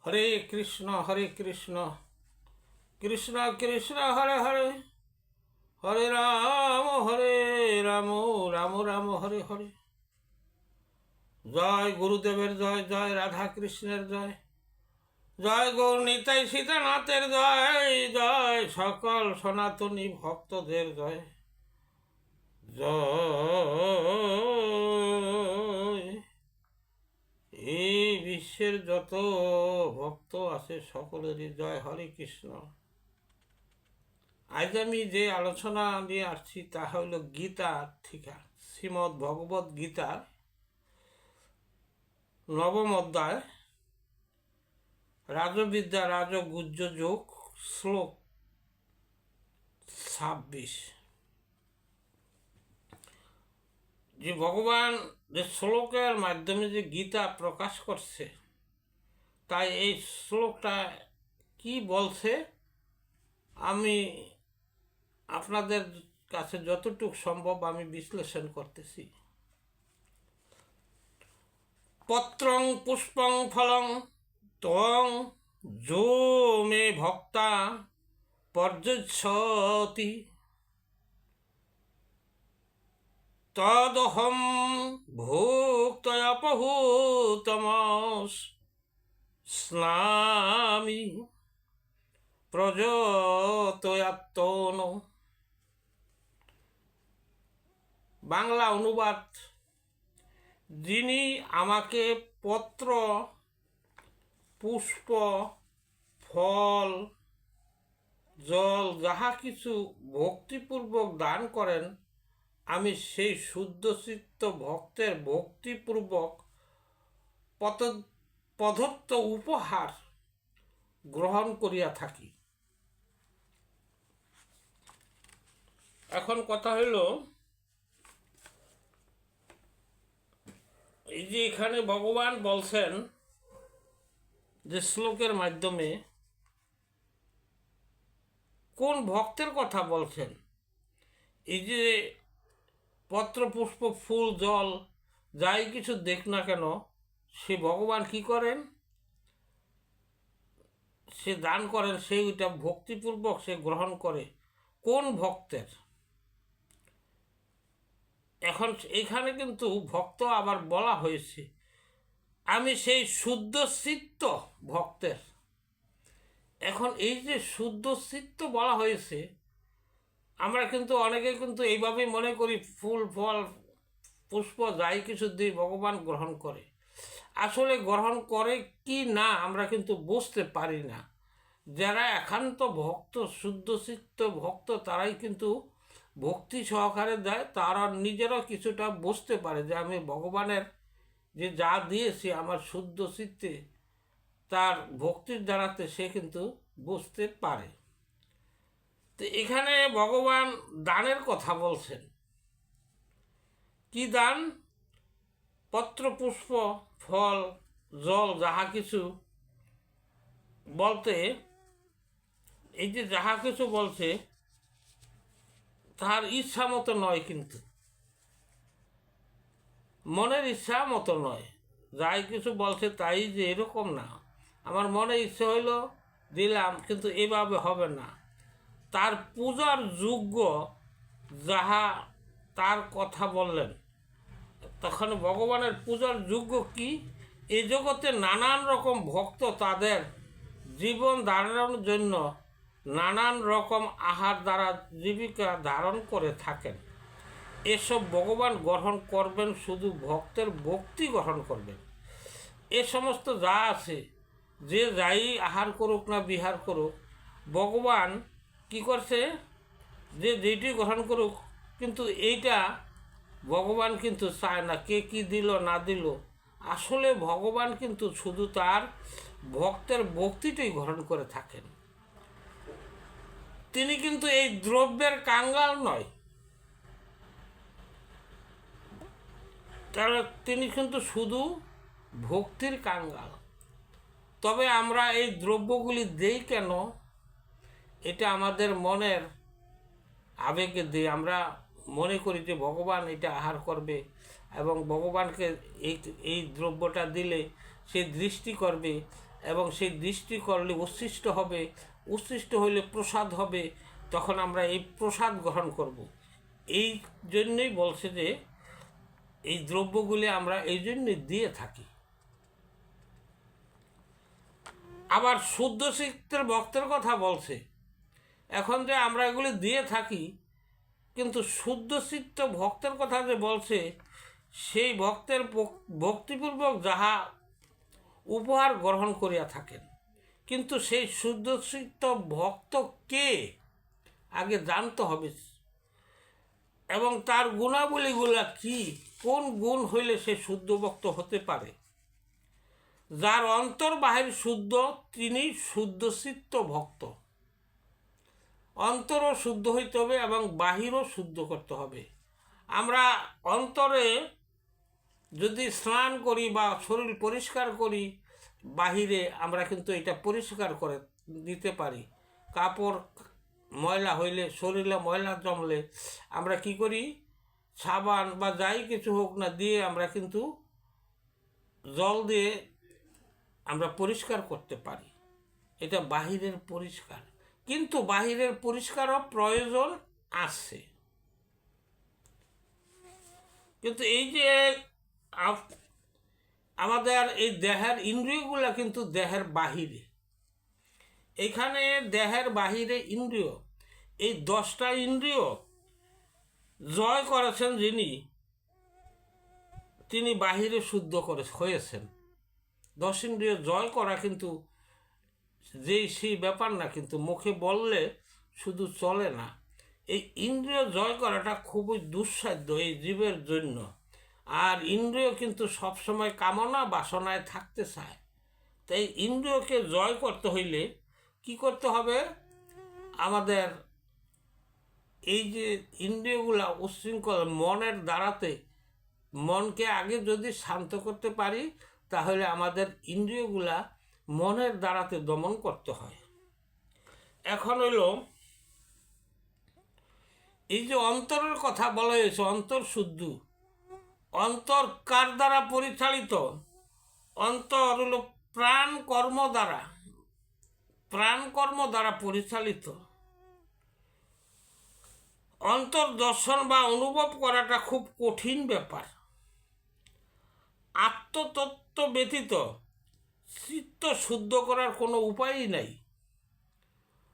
হরে কৃষ্ণ কৃষ্ণ কৃষ্ণ হরে হরে, হরে রাম রাম রাম হরে হরে। জয় গুরুদেবের জয়, জয় রাধা কৃষ্ণের জয়, জয় গৌর নিতাই সীতানাথের জয়, জয় সকল সনাতনী ভক্তদের জয়, জয় এই বিশ্বের যত ভক্ত আছে সকলেরই জয়। হরে কৃষ্ণ। আজ আমি যে আলোচনা নিয়ে আসছি তা হল গীতা থেকে, শ্রীমদ্ ভগবত গীতার নবম অধ্যায় রাজবিদ্যা রাজগুহ্য যোগ শ্লোক 26। যে ভগবান যে শ্লোকের মাধ্যমে যে গীতা প্রকাশ করছে, তাই এই শ্লোকটা কি বলছে আমি আপনাদের কাছে যতটুকু সম্ভব আমি বিশ্লেষণ করতেছি। পত্রং পুষ্পং ফলং ত্বং যো মে ভক্তা পর্যচ্ছতি তদহম ভুক্তয়পহূতমস্নামি প্রজতয়াত্তন। বাংলা অনুবাদ: যিনি আমাকে পত্র পুষ্প ফল জল যাহা কিছু ভক্তিপূর্বক দান করেন, আমি সেই শুদ্ধচিত্ত ভক্তের ভক্তিপূর্বক প্রদত্ত উপহার গ্রহণ করিয়া থাকি। এখন কথা হইল, এই যে এখানে ভগবান বলছেন যে শ্লোকের মাধ্যমে কোন ভক্তের কথা বলছেন। এই যে পত্র পুষ্প ফুল জল যাই কিছু দেখ না কেন, সে ভগবান কি করেন, সে দান করেন, সে ওইটা ভক্তিপূর্বক সে গ্রহণ করে। কোন ভক্তের? এখন এখানে কিন্তু ভক্ত আবার বলা হয়েছে, আমি সেই শুদ্ধ চিত্ত ভক্তের। এখন এই যে শুদ্ধ চিত্ত বলা হয়েছে, আমরা কিন্তু অনেকে কিন্তু এইভাবেই মনে করি ফুল ফল পুষ্প যাই কিছু দিয়ে ভগবান গ্রহণ করে। আসলে গ্রহণ করে কি না আমরা কিন্তু বুঝতে পারি না। যারা একান্ত ভক্ত শুদ্ধচিত্ত ভক্ত তারাই কিন্তু ভক্তি সহকারে দেয়, তারা নিজেরাও কিছুটা বুঝতে পারে যে আমি ভগবানের যে যা দিয়েছি আমার শুদ্ধ চিত্তে তার ভক্তির দ্বারাতে সে কিন্তু বুঝতে পারে। তো এখানে ভগবান দানের কথা বলছেন। কি দান? পত্র পুষ্প ফল জল যাহা কিছু বলতে, এই যে যাহা কিছু বলছে তার ইচ্ছা মতো নয়, কিন্তু মনের ইচ্ছা মতো নয়। যাই কিছু বলছে তাই যে এরকম না, আমার মনে ইচ্ছে হইল দিলাম, কিন্তু এভাবে হবে না। তার পূজার যোগ্য যাহা তার কথা বললেন, তখন ভগবানের পূজার যোগ্য কি? এই জগতে নানান রকম ভক্ত তাদের জীবন ধারণের জন্য নানান রকম আহার দ্বারা জীবিকা ধারণ করে থাকেন। এসব ভগবান গ্রহণ করবেন, শুধু ভক্তের ভক্তি গ্রহণ করবেন। এ সমস্ত যা আছে, যে যাই আহার করুক না বিহার করুক, ভগবান কি করছে, যে যেটি গ্রহণ করুক, কিন্তু এইটা ভগবান কিন্তু চায় না কে কি দিল না দিল। আসলে ভগবান কিন্তু শুধু তার ভক্তের ভক্তিটাই গ্রহণ করে থাকেন। তিনি কিন্তু এই দ্রব্যের কাঙ্গাল নয়, কারণ তিনি কিন্তু শুধু ভক্তির কাঙ্গাল। তবে আমরা এই দ্রব্যগুলি দেই কেন? এটা আমাদের মনের আবেগে দিই। আমরা মনে করি যে ভগবান এটা আহার করবে এবং ভগবানকে এই দ্রব্যটা দিলে সে দৃষ্টি করবে এবং সেই দৃষ্টি করলে উচ্ছিষ্ট হবে, উচ্ছিষ্ট হইলে প্রসাদ হবে, তখন আমরা এই প্রসাদ গ্রহণ করব। এই জন্যই বলছে যে এই দ্রব্যগুলি আমরা এই জন্যই দিয়ে থাকি। আবার শুদ্ধ চিত্তের ভক্তের কথা বলছে, এখন যে আমরা এগুলি দিয়ে থাকি, কিন্তু শুদ্ধ চিত্ত ভক্তের কথা যে বলছে, সেই ভক্তের ভক্তিপূর্বক যাহা উপহার গ্রহণ করিয়া থাকেন, কিন্তু সেই শুদ্ধ চিত্ত ভক্ত কে আগে জানতে হবে, এবং তার গুণাবলীগুলা কি, কোন গুণ হইলে সে শুদ্ধ ভক্ত হতে পারে। যার অন্তর বাহির শুদ্ধ, তিনি শুদ্ধ চিত্ত ভক্ত। অন্তরও শুদ্ধ হইতে হবে এবং বাহিরও শুদ্ধ করতে হবে। আমরা অন্তরে যদি স্নান করি বা শরীর পরিষ্কার করি, বাহিরে আমরা কিন্তু এটা পরিষ্কার করে দিতে পারি। কাপড় ময়লা হইলে, শরীরে ময়লা জমলে আমরা কি করি, সাবান বা যাই কিছু হোক না দিয়ে আমরা কিন্তু জল দিয়ে আমরা পরিষ্কার করতে পারি। এটা বাহিরের পরিষ্কার, কিন্তু বাহিরের পরিষ্কারও প্রয়োজন আছে। কিন্তু এই যে আমাদের এই দেহের ইন্দ্রিয়গুলো কিন্তু দেহের বাহিরে, এখানে দেহের বাহিরে ইন্দ্রিয়, এই 10টা ইন্দ্রিয় জয় করেছেন যিনি, তিনি বাহিরে শুদ্ধ হয়েছেন। 10 ইন্দ্রিয় জয় করা কিন্তু সেই ব্যাপার না, কিন্তু মুখে বললে শুধু চলে না। এই ইন্দ্রিয় জয় করাটা খুবই দুঃসাধ্য এই জীবের জন্য। আর ইন্দ্রিয় কিন্তু সবসময় কামনা বাসনায় থাকতে চায়। তাই ইন্দ্রিয়কে জয় করতে হইলে কি করতে হবে, আমাদের এই যে ইন্দ্রিয়গুলা উচ্ছৃঙ্খল মনের দ্বারাতে, মনকে আগে যদি শান্ত করতে পারি, তাহলে আমাদের ইন্দ্রিয়গুলা মনের দ্বারাতে দমন করতে হয়। এখন হইল এই যে অন্তরের কথা বলা হয়েছে, অন্তর শুদ্ধ। অন্তর কার দ্বারা পরিচালিত? অন্তর হলো প্রাণ কর্ম দ্বারা পরিচালিত। অন্তর দর্শন বা অনুভব করাটা খুব কঠিন ব্যাপার। আত্মতত্ত্ব ব্যতীত চিত্ত শুদ্ধ করার কোনো উপায়ই নাই।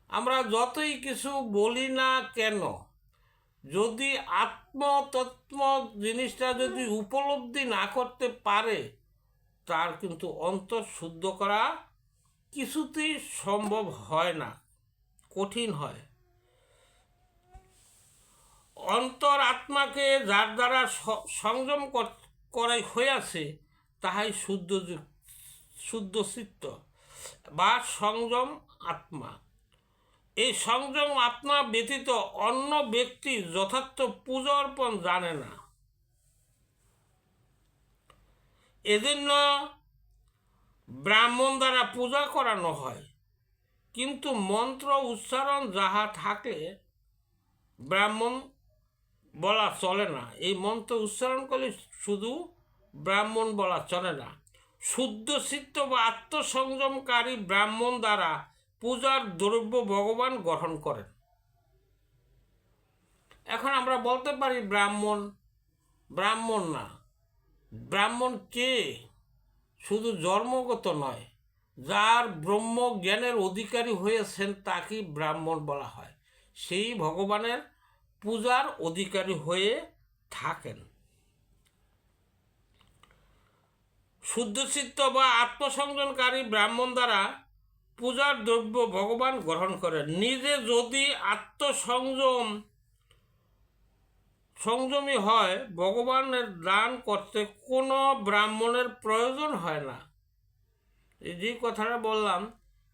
আমরা যতই কিছু বলি না কেন, যদি আত্মতত্ত্ব জিনিসটা যদি উপলব্ধি না করতে পারে, তার কিন্তু অন্তর শুদ্ধ করা কিছুতেই সম্ভব হয় না, কঠিন হয়। অন্তর আত্মাকে যার দ্বারা সংযম করাই হইয়াছে, তাহাই শুদ্ধ চিত্ত বা সংযম আত্মা। এই সংযম আত্মা ব্যতীত অন্য ব্যক্তি যথার্থ পূজা অর্পণ জানে না। এজন্য ব্রাহ্মণ দ্বারা পূজা করানো হয়, কিন্তু মন্ত্র উচ্চারণ যাহা থাকে ব্রাহ্মণ বলা চলে না। এই মন্ত্র উচ্চারণ করলে শুধু ব্রাহ্মণ বলা চলে না। শুদ্ধ চিত্ত বা আত্মসংযমকারী ব্রাহ্মণ দ্বারা পূজার দ্রব্য ভগবান গ্রহণ করেন। এখন আমরা বলতে পারি ব্রাহ্মণ না। ব্রাহ্মণ কে? শুধু জন্মগত নয়, যার ব্রহ্ম জ্ঞানের অধিকারী হয়েছেন তাকেই ব্রাহ্মণ বলা হয়। সেই ভগবানের পূজার অধিকারী হয়ে থাকেন। শুদ্ধচিত্ত বা আত্মসংযমকারী ব্রাহ্মণ দ্বারা পূজার দ্রব্য ভগবান গ্রহণ করেন। নিজে যদি সংযমী হয়, ভগবানের দান করতে কোনো ব্রাহ্মণের প্রয়োজন হয় না। এই যে কথাটা বললাম,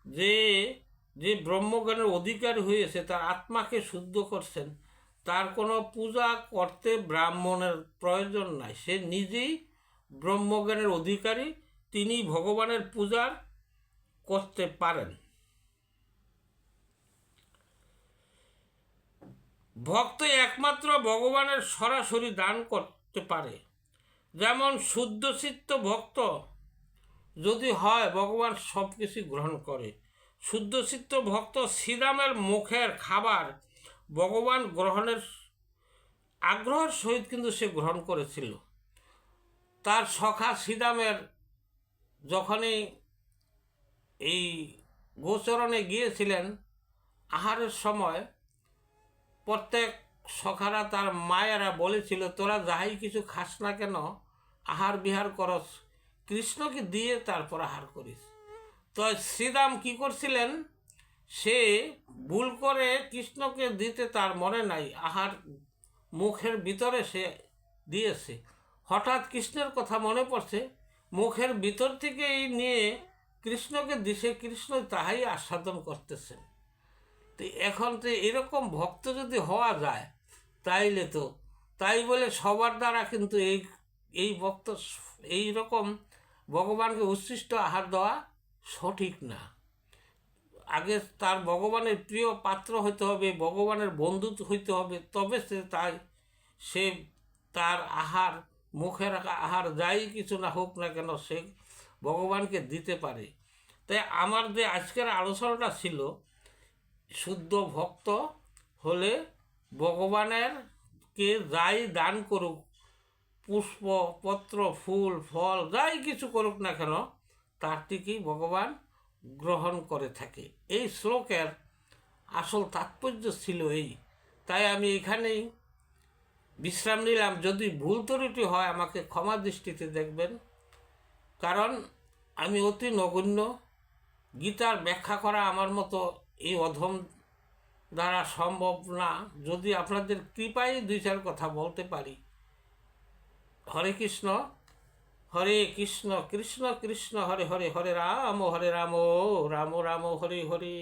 যে ব্রহ্মজ্ঞানের অধিকারী হয়েছে, তার আত্মাকে শুদ্ধ করছেন, তার কোনো পূজা করতে ব্রাহ্মণের প্রয়োজন নাই। সে নিজেই ব্রহ্মজ্ঞানের অধিকারী, তিনি ভগবানের পূজা করতে পারেন। ভক্ত একমাত্র ভগবানের সরাসরি দান করতে পারে। যেমন শুদ্ধচিত্ত ভক্ত যদি হয় ভগবান সব কিছু গ্রহণ করে। শুদ্ধচিত্ত ভক্ত শ্রীরামের মুখের খাবার ভগবান গ্রহণের আগ্রহের সহিত কিন্তু সে গ্রহণ করেছিল। তার সখা শ্রীরামের যখনই এই গোচরণে গিয়েছিলেন আহারের সময়, প্রত্যেক সখারা তার মায়েরা বলেছিল, তোরা যাই কিছু খাস না কেন আহার বিহার করস, কৃষ্ণকে দিয়ে তারপর আহার করিস। তো শ্রীরাম কি করছিলেন, সে ভুল করে কৃষ্ণকে দিতে তার মনে নাই, আহার মুখের ভিতরে সে দিয়েছে। হঠাৎ কৃষ্ণের কথা মনে পড়ছে, মুখের ভিতর থেকেই নিয়ে কৃষ্ণকে দিছে, কৃষ্ণ তাহাই আস্বাদন করতেছেন। তো এখন তো এরকম ভক্ত যদি হওয়া যায় তাইলে তো, তাই বলে সবার দ্বারা কিন্তু এই ভক্ত এই রকম ভগবানকে উচ্ছিষ্ট আহার দেওয়া সঠিক না। আগে তার ভগবানের প্রিয় পাত্র হইতে হবে, ভগবানের বন্ধু হইতে হবে, তবে সে তার আহার, মুখে রাখা আহার যাই কিছু না হোক না কেন সে ভগবানকে দিতে পারে। তাই আমার যে আজকের আলোচনাটা ছিল, শুদ্ধ ভক্ত হলে ভগবানের কে যাই দান করুক, পুষ্প পত্র ফুল ফল যাই কিছু করুক না কেন তার থেকেই ভগবান গ্রহণ করে থাকে। এই শ্লোকের আসল তাৎপর্য ছিল এই। তাই আমি এখানেই বিশ্রাম নিলাম। যদি ভুল ত্রুটি হয় আমাকে ক্ষমা দৃষ্টিতে দেখবেন, কারণ আমি অতি নগণ্য। গীতার ব্যাখ্যা করা আমার মতো এই অধম দ্বারা সম্ভব না। যদি আপনাদের কৃপায় দুই চার কথা বলতে পারি। হরে কৃষ্ণ কৃষ্ণ কৃষ্ণ কৃষ্ণ হরে হরে, হরে রাম রাম রাম হরে হরে।